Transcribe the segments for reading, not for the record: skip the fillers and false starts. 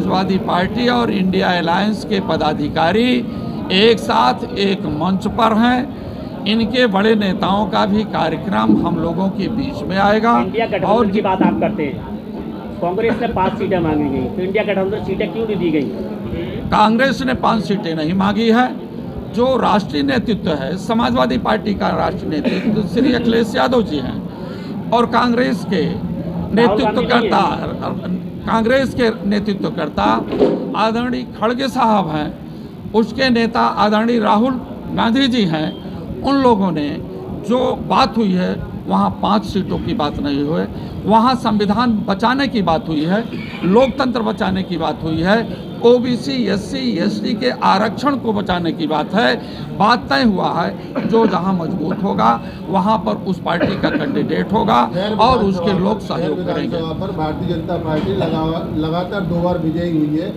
Samajwadi party और India alliance के पदाधिकारी एक साथ एक मंच पर हैं। इनके बड़े नेताओं का भी कार्यक्रम हम लोगों के बीच में आएगा। इंडिया गठबंधन की बात आप करते हैं, कांग्रेस ने 5 सीटें मांगी गई, तो इंडिया गठबंधन सीटें क्यों नहीं दी गई? कांग्रेस ने 5 सीटें नहीं मांगी है। जो राष्ट्रीय नेतृत्व है, समाजवादी पार्टी का राष्ट्रीय नेतृत्व श्री अखिलेश यादव जी हैं और कांग्रेस के नेतृत्वकर्ता आदरणीय खड़गे साहब हैं, उसके नेता आदरणीय राहुल गांधी जी हैं। उन लोगों ने जो बात हुई है वहाँ 5 सीटों की बात नहीं हुई, वहाँ संविधान बचाने की बात हुई है, लोकतंत्र बचाने की बात हुई है, ओबीसी एससी एसटी के आरक्षण को बचाने की बात है। बात तय हुआ है जो जहां मजबूत होगा वहां पर उस पार्टी का कैंडिडेट होगा और उसके लोग सहयोग करेंगे। पर भारतीय जनता पार्टी लगातार 2 बार विजयी हुई है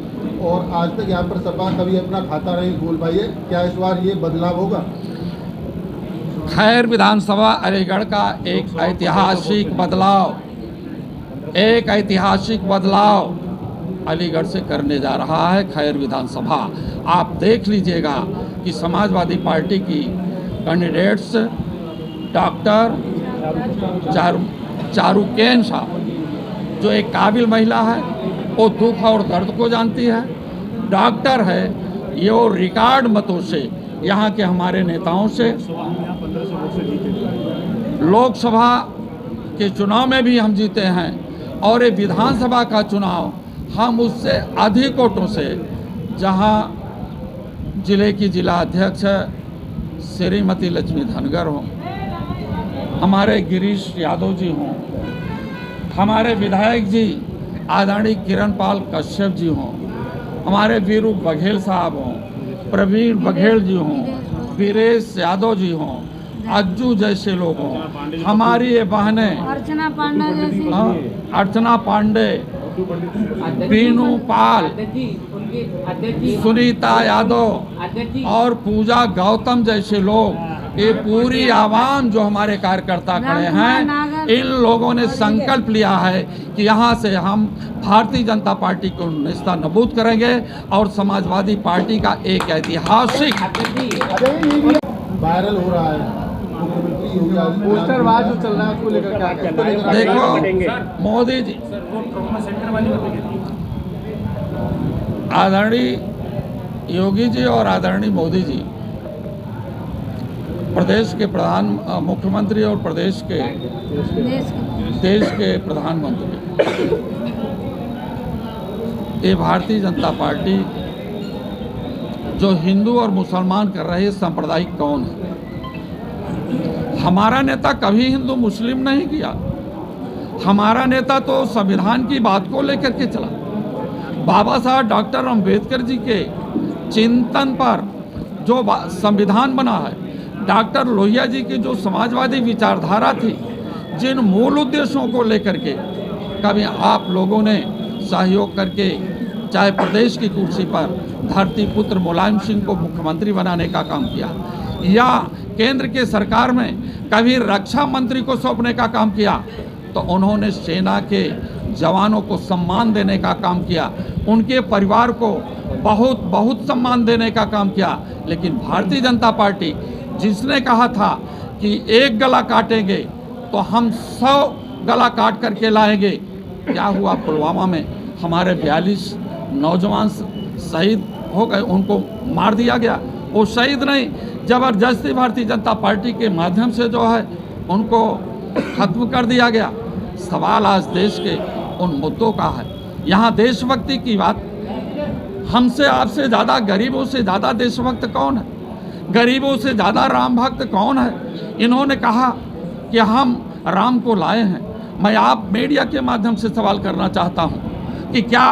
और आज तक यहाँ पर सपा कभी अपना खाता नहीं खोल पाई है। क्या इस बार ये बदलाव होगा? खैर विधानसभा अलीगढ़ का एक ऐतिहासिक बदलाव अलीगढ़ से करने जा रहा है खैर विधानसभा। आप देख लीजिएगा कि समाजवादी पार्टी की कैंडिडेट्स डॉक्टर चारुकेन साहब, जो एक काबिल महिला है, वो दुख और दर्द को जानती है, डॉक्टर है, ये वो रिकॉर्ड मतों से यहाँ के हमारे नेताओं से लोकसभा के चुनाव में भी हम जीते हैं और ये विधानसभा का चुनाव हम उससे अधिक वोटों से, जहां जिले की जिला अध्यक्ष श्रीमती लक्ष्मी धनगर हों, हमारे गिरीश यादव जी हों, हमारे विधायक जी आदरणीय किरण पाल कश्यप जी हों, हमारे वीरू बघेल साहब हों, प्रवीण बघेल जी हों, वीरेश यादव जी हों, अज्जू जैसे लोग हों, हमारी ये बहनें अर्चना पांडे, बीनू पाल, सुनीता यादव और पूजा गौतम जैसे लोग, ये पूरी आवाम जो हमारे कार्यकर्ता खड़े हैं, इन लोगों ने संकल्प लिया है कि यहाँ से हम भारतीय जनता पार्टी को नेस्ता नबूद करेंगे और समाजवादी पार्टी का एक ऐतिहासिक वायरल हो रहा है पोस्टरबाज जो चल रहा है उसको लेकर क्या कहना है? देखो मोदी जी, आदरणीय योगी जी और आदरणीय मोदी जी प्रदेश के मुख्यमंत्री और देश के प्रधानमंत्री। ये भारतीय जनता पार्टी जो हिंदू और मुसलमान कर रही है सांप्रदायिक कौन है? हमारा नेता कभी हिंदू मुस्लिम नहीं किया। हमारा नेता तो संविधान की बात को लेकर के चला। बाबा साहब डॉक्टर अंबेडकर जी के चिंतन पर जो संविधान बना है, डॉक्टर लोहिया जी की जो समाजवादी विचारधारा थी, जिन मूल उद्देश्यों को लेकर के कभी आप लोगों ने सहयोग करके चाहे प्रदेश की कुर्सी पर धरती पुत्र मुलायम सिंह को मुख्यमंत्री बनाने का काम किया, या केंद्र के सरकार में कभी रक्षा मंत्री को सौंपने का काम किया, तो उन्होंने सेना के जवानों को सम्मान देने का काम किया, उनके परिवार को बहुत सम्मान देने का काम किया। लेकिन भारतीय जनता पार्टी जिसने कहा था कि एक गला काटेंगे तो हम 100 गला काट करके लाएंगे, क्या हुआ? पुलवामा में हमारे 42 नौजवान शहीद हो गए, उनको मार दिया गया। वो शहीद नहीं, जबरदस्ती भारतीय जनता पार्टी के माध्यम से जो है उनको खत्म कर दिया गया। सवाल आज देश के उन मुद्दों का है। यहाँ देशभक्ति की बात, हमसे आपसे ज़्यादा, गरीबों से ज़्यादा देशभक्त कौन है? गरीबों से ज़्यादा राम भक्त कौन है? इन्होंने कहा कि हम राम को लाए हैं। मैं आप मीडिया के माध्यम से सवाल करना चाहता हूँ कि क्या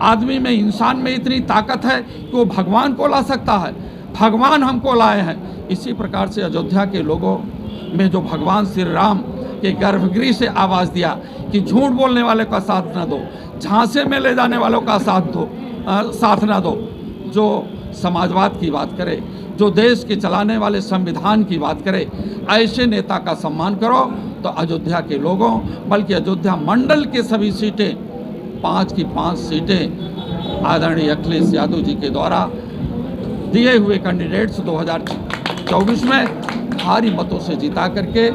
आदमी में, इंसान में इतनी ताकत है कि वो भगवान को ला सकता है? भगवान हमको लाए हैं। इसी प्रकार से अयोध्या के लोगों में जो भगवान श्री राम के गर्भगृह से आवाज़ दिया कि झूठ बोलने वाले का साथ न दो, झांसे में ले जाने वालों का साथ न दो, जो समाजवाद की बात करे, जो देश के चलाने वाले संविधान की बात करे, ऐसे नेता का सम्मान करो। तो अयोध्या के लोगों, बल्कि अयोध्या मंडल के सभी सीटें, 5 की 5 सीटें आदरणीय अखिलेश यादव जी के द्वारा दिए हुए कैंडिडेट्स 2024 में भारी मतों से जीता करके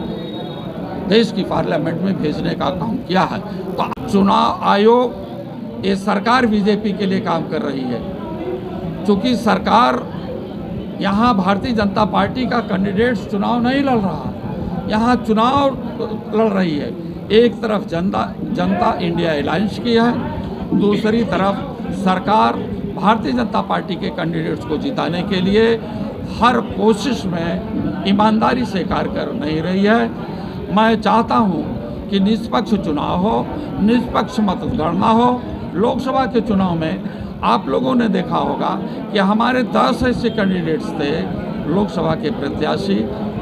देश की पार्लियामेंट में भेजने का काम किया है। तो चुनाव आयोग, ये सरकार बीजेपी के लिए काम कर रही है। चूँकि सरकार यहाँ भारतीय जनता पार्टी का कैंडिडेट्स चुनाव नहीं लड़ रहा, यहाँ चुनाव लड़ रही है। एक तरफ जनता इंडिया अलायंस की है, दूसरी तरफ सरकार भारतीय जनता पार्टी के कैंडिडेट्स को जिताने के लिए हर कोशिश में ईमानदारी से कार्य कर नहीं रही है। मैं चाहता हूं कि निष्पक्ष चुनाव हो, निष्पक्ष मतगणना हो। लोकसभा के चुनाव में आप लोगों ने देखा होगा कि हमारे 10 ऐसे कैंडिडेट्स थे लोकसभा के प्रत्याशी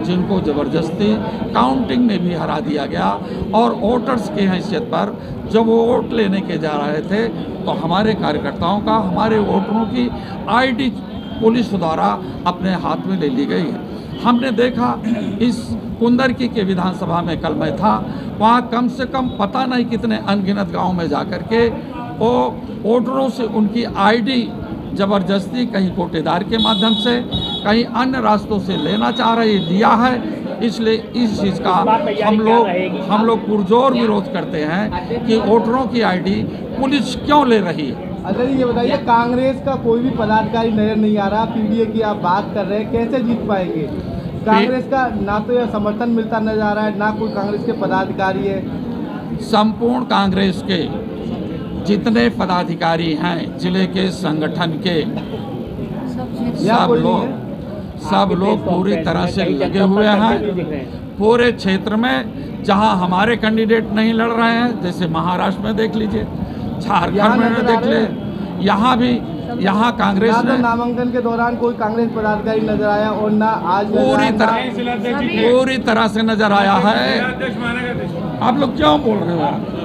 जिनको ज़बरदस्ती काउंटिंग में भी हरा दिया गया, और वोटर्स की हैसियत पर जब वो वोट लेने के जा रहे थे तो हमारे कार्यकर्ताओं का, हमारे वोटरों की आईडी पुलिस द्वारा अपने हाथ में ले ली गई है। हमने देखा इस कुंदरकी के विधानसभा में कल मैं था, वहाँ कम से कम पता नहीं कितने अनगिनत गाँव में जा कर के वो वोटरों से उनकी आईडी ज़बरदस्ती कहीं कोटेदार के माध्यम से, कहीं अन्य रास्तों से लेना चाह रही लिया है। इसलिए इस चीज़ का हम लोग पुरजोर विरोध करते हैं कि वोटरों की आईडी पुलिस क्यों ले रही है। अच्छा जी, ये बताइए, कांग्रेस का कोई भी पदाधिकारी नजर नहीं आ रहा, पीडीए की आप बात कर रहे हैं, कैसे जीत पाएंगे? कांग्रेस का ना तो यह समर्थन मिलता नजर आ रहा है, ना कोई कांग्रेस के पदाधिकारी है। संपूर्ण कांग्रेस के जितने पदाधिकारी हैं, जिले के संगठन के सब लोग पूरी तरह से लगे हुए हैं। पूरे क्षेत्र में जहां हमारे कैंडिडेट नहीं लड़ रहे हैं, जैसे महाराष्ट्र में देख लीजिए, झारखंड में देख ले, यहाँ कांग्रेस ने नामांकन के दौरान कोई कांग्रेस पदाधिकारी नजर आया और ना आज पूरी तरह से नजर आया है। आप लोग क्यों बोल रहे हो?